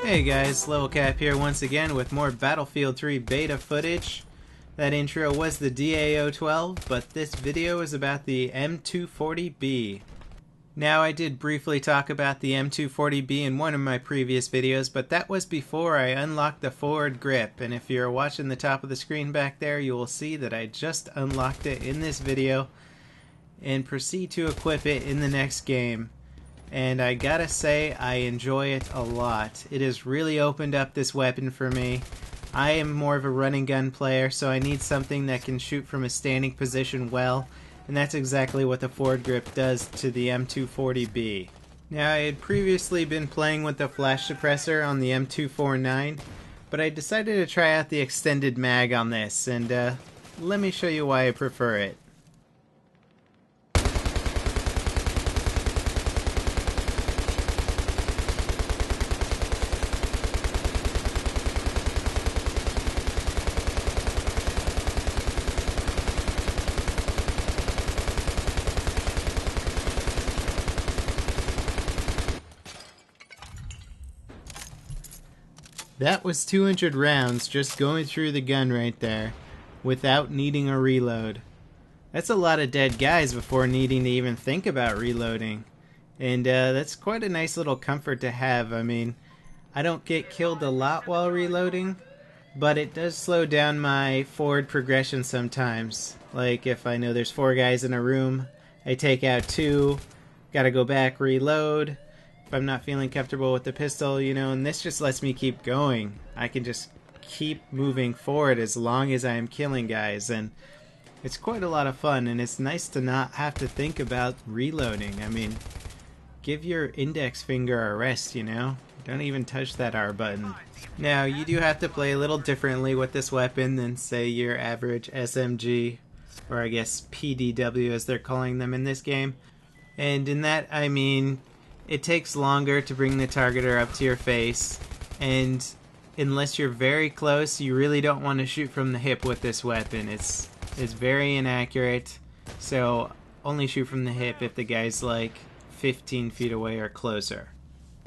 Hey guys, Level Cap here once again with more Battlefield 3 beta footage. That intro was the DAO-12, but this video is about the M240B. Now, I did briefly talk about the M240B in one of my previous videos, but that was before I unlocked the forward grip, and if you're watching the top of the screen back there, you will see that I just unlocked it in this video and proceed to equip it in the next game. And I gotta say, I enjoy it a lot. It has really opened up this weapon for me. I am more of a running gun player, so I need something that can shoot from a standing position well, and that's exactly what the forward grip does to the M240B. Now, I had previously been playing with the flash suppressor on the M249, but I decided to try out the extended mag on this, and let me show you why I prefer it. That was 200 rounds just going through the gun right there, without needing a reload. That's a lot of dead guys before needing to even think about reloading. And that's quite a nice little comfort to have. I mean, I don't get killed a lot while reloading, but it does slow down my forward progression sometimes. Like if I know there's 4 guys in a room, I take out 2, gotta go back, reload. If I'm not feeling comfortable with the pistol, you know, and this just lets me keep going. I can just keep moving forward as long as I am killing guys, and it's quite a lot of fun, and it's nice to not have to think about reloading. I mean, give your index finger a rest, you know? Don't even touch that R button. Now, you do have to play a little differently with this weapon than, say, your average SMG, or I guess PDW as they're calling them in this game. And in that, I mean, it takes longer to bring the targeter up to your face, and unless you're very close, you really don't want to shoot from the hip with this weapon. It's very inaccurate, so only shoot from the hip if the guy's like 15 feet away or closer.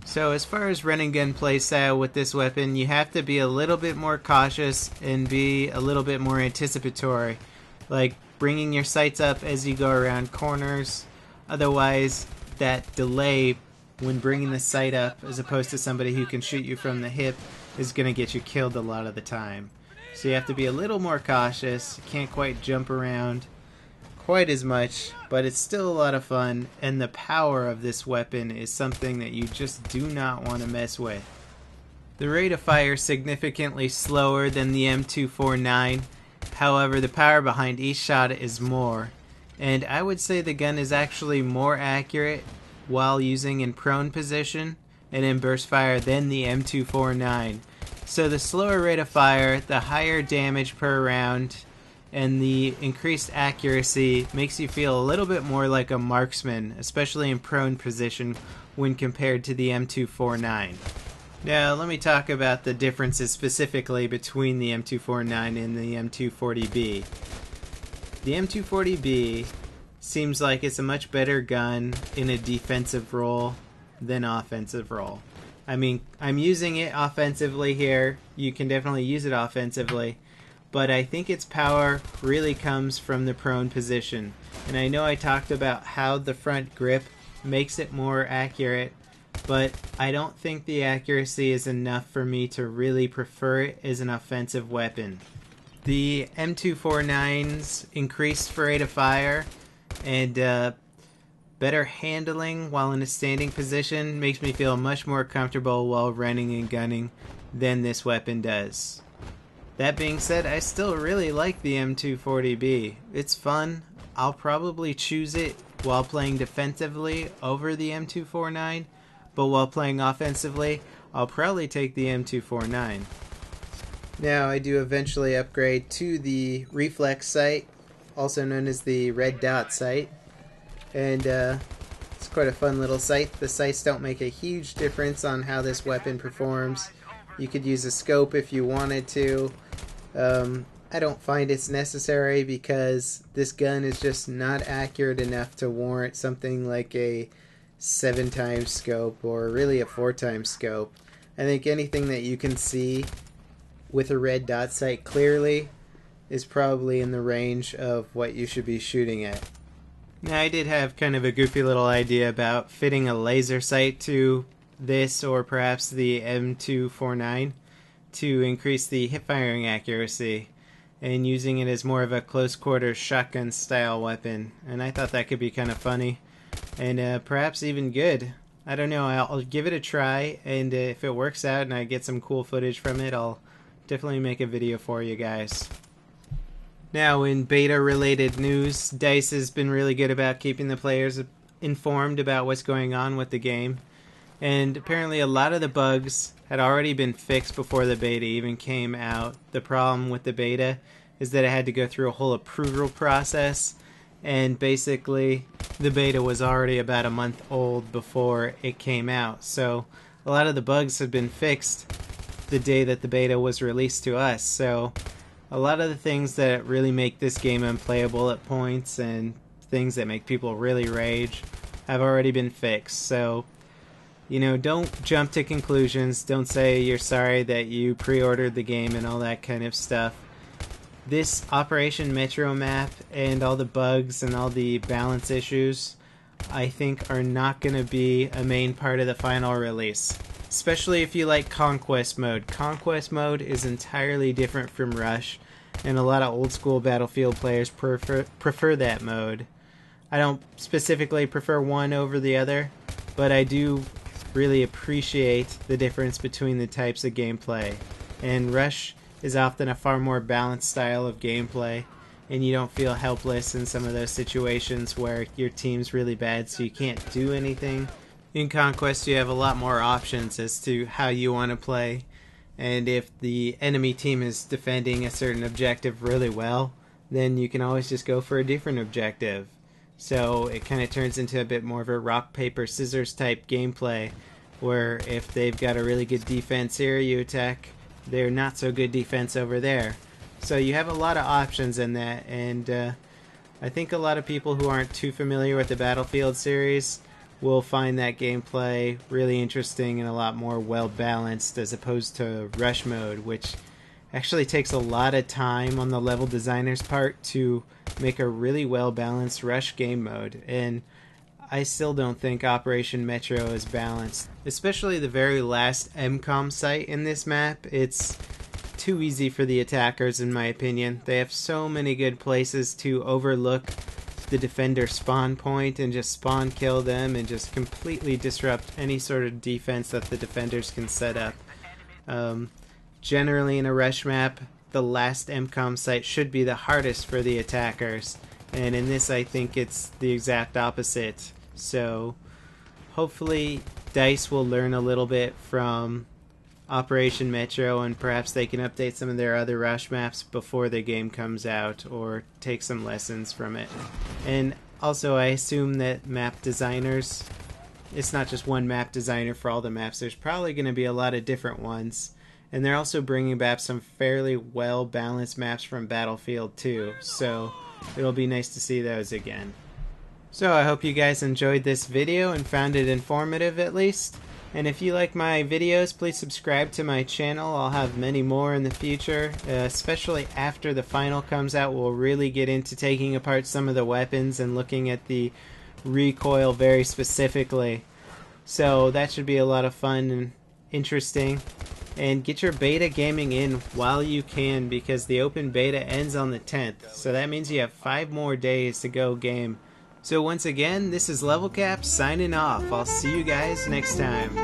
So as far as running gun playstyle with this weapon, you have to be a little bit more cautious and be a little bit more anticipatory, like bringing your sights up as you go around corners. Otherwise, that delay when bringing the sight up, as opposed to somebody who can shoot you from the hip, is going to get you killed a lot of the time. So you have to be a little more cautious. You can't quite jump around quite as much, but it's still a lot of fun, and the power of this weapon is something that you just do not want to mess with. The rate of fire is significantly slower than the M249, however the power behind each shot is more, and I would say the gun is actually more accurate while using in prone position and in burst fire than the M249. So the slower rate of fire, the higher damage per round, and the increased accuracy makes you feel a little bit more like a marksman, especially in prone position when compared to the M249. Now let me talk about the differences specifically between the M249 and the M240B. The M240B seems like it's a much better gun in a defensive role than offensive role. I mean, I'm using it offensively here. You can definitely use it offensively, but I think its power really comes from the prone position. And I know I talked about how the front grip makes it more accurate, but I don't think the accuracy is enough for me to really prefer it as an offensive weapon. The M249's increased rate of fire and better handling while in a standing position makes me feel much more comfortable while running and gunning than this weapon does. That being said, I still really like the M240B. It's fun. I'll probably choose it while playing defensively over the M249, but while playing offensively, I'll probably take the M249. Now I do eventually upgrade to the reflex sight, also known as the red dot sight, and it's quite a fun little sight. The sights don't make a huge difference on how this weapon performs. You could use a scope if you wanted to. I don't find it's necessary because this gun is just not accurate enough to warrant something like a 7x scope or really a 4x scope. I think anything that you can see with a red dot sight clearly is probably in the range of what you should be shooting at. Now I did have kind of a goofy little idea about fitting a laser sight to this or perhaps the M249 to increase the hip firing accuracy and using it as more of a close quarters shotgun style weapon, and I thought that could be kind of funny and perhaps even good. I don't know, I'll give it a try, and if it works out and I get some cool footage from it, I'll definitely make a video for you guys. Now, in beta related news, DICE has been really good about keeping the players informed about what's going on with the game, and apparently a lot of the bugs had already been fixed before the beta even came out. The problem with the beta is that it had to go through a whole approval process, and basically the beta was already about a month old before it came out, so a lot of the bugs had been fixed the day that the beta was released to us. So a lot of the things that really make this game unplayable at points and things that make people really rage have already been fixed. So, you know, don't jump to conclusions. Don't say you're sorry that you pre-ordered the game and all that kind of stuff. This Operation Metro map and all the bugs and all the balance issues, I think, are not going to be a main part of the final release. Especially if you like Conquest Mode. Conquest Mode is entirely different from Rush, and a lot of old school Battlefield players prefer that mode. I don't specifically prefer one over the other, but I do really appreciate the difference between the types of gameplay. And Rush is often a far more balanced style of gameplay, and you don't feel helpless in some of those situations where your team's really bad so you can't do anything. In Conquest, you have a lot more options as to how you want to play, and if the enemy team is defending a certain objective really well, then you can always just go for a different objective. So it kind of turns into a bit more of a rock, paper, scissors type gameplay, where if they've got a really good defense here, you attack their not so good defense over there. So you have a lot of options in that, and I think a lot of people who aren't too familiar with the Battlefield series will find that gameplay really interesting and a lot more well balanced as opposed to Rush mode, which actually takes a lot of time on the level designer's part to make a really well balanced Rush game mode, and I still don't think Operation Metro is balanced. Especially the very last MCOM site in this map. It's too easy for the attackers in my opinion. They have so many good places to overlook the defender spawn point and just spawn kill them and just completely disrupt any sort of defense that the defenders can set up. Generally in a rush map, the last MCOM site should be the hardest for the attackers, and in this I think it's the exact opposite. So hopefully DICE will learn a little bit from Operation Metro, and perhaps they can update some of their other rush maps before the game comes out, or take some lessons from it. And also I assume that map designers, it's not just one map designer for all the maps, there's probably going to be a lot of different ones. And they're also bringing back some fairly well balanced maps from Battlefield 2, so it'll be nice to see those again. So I hope you guys enjoyed this video and found it informative at least. And if you like my videos, please subscribe to my channel. I'll have many more in the future, especially after the final comes out. We'll really get into taking apart some of the weapons and looking at the recoil very specifically. So that should be a lot of fun and interesting. And get your beta gaming in while you can, because the open beta ends on the 10th. So that means you have 5 more days to go game. So once again, this is Level Cap signing off. I'll see you guys next time.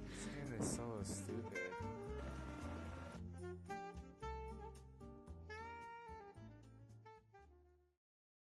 This game is so stupid.